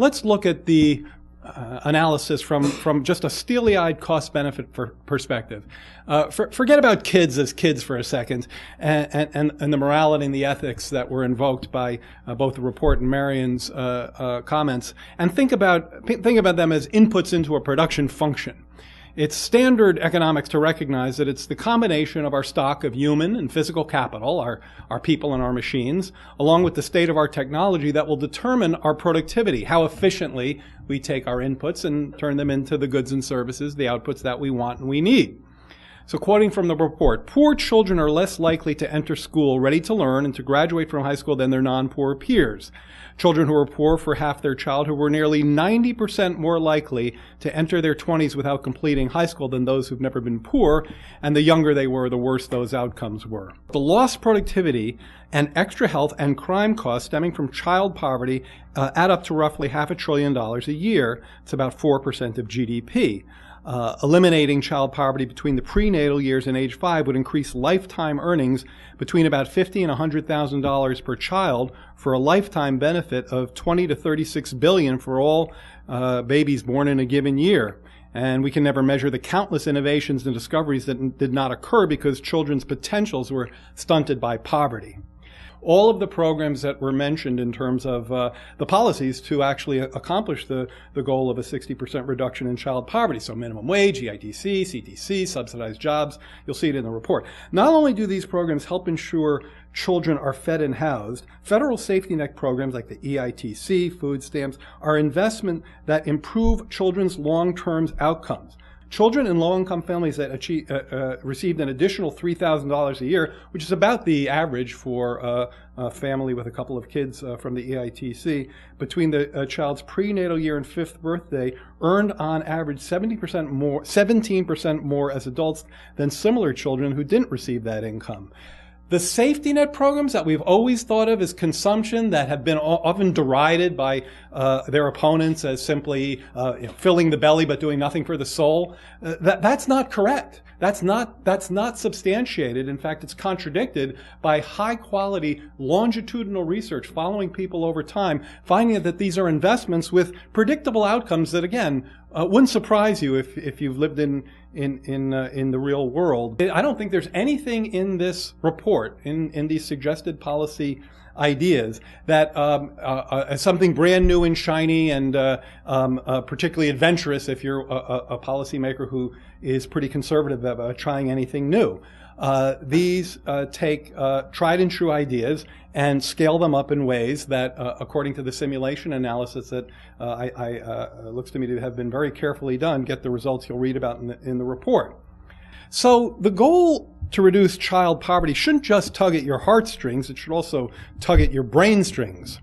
let's look at the analysis from just a steely-eyed cost-benefit perspective. Forget about kids as kids for a second, and the morality and the ethics that were invoked by both the report and Marion's comments, and think about them as inputs into a production function. It's standard economics to recognize that it's the combination of our stock of human and physical capital, our people and our machines, along with the state of our technology that will determine our productivity, how efficiently we take our inputs and turn them into the goods and services, the outputs that we want and we need. So quoting from the report, poor children are less likely to enter school ready to learn and to graduate from high school than their non-poor peers. Children who were poor for half their childhood were nearly 90% more likely to enter their 20s without completing high school than those who've never been poor, and the younger they were, the worse those outcomes were. The lost productivity and extra health and crime costs stemming from child poverty add up to roughly $500 billion a year. It's about 4% of GDP. Eliminating child poverty between the prenatal years and age 5 would increase lifetime earnings between about $50,000 and $100,000 per child, for a lifetime benefit of $20 to $36 billion for all babies born in a given year. And we can never measure the countless innovations and discoveries that did not occur because children's potentials were stunted by poverty. All of the programs that were mentioned in terms of the policies to actually accomplish the goal of a 60% reduction in child poverty, so minimum wage, EITC, CTC, subsidized jobs, you'll see it in the report. Not only do these programs help ensure children are fed and housed, federal safety net programs like the EITC, food stamps, are investment that improve children's long-term outcomes. Children in low-income families that received an additional $3,000 a year, which is about the average for a family with a couple of kids from the EITC, between the child's prenatal year and 5th birthday, earned on average 17% more as adults than similar children who didn't receive that income. The safety net programs that we've always thought of as consumption, that have been often derided by their opponents as simply filling the belly but doing nothing for the soul, that's not correct. That's not substantiated. In fact, it's contradicted by high-quality longitudinal research following people over time, finding that these are investments with predictable outcomes that, again, wouldn't surprise you if you've lived in the real world. I don't think there's anything in this report, in these suggested policy ideas, that something brand new and shiny and particularly adventurous if you're a policymaker who is pretty conservative about trying anything new. These take tried and true ideas and scale them up in ways that, according to the simulation analysis that looks to me to have been very carefully done, get the results you'll read about in the report. So the goal to reduce child poverty shouldn't just tug at your heartstrings, it should also tug at your brain strings.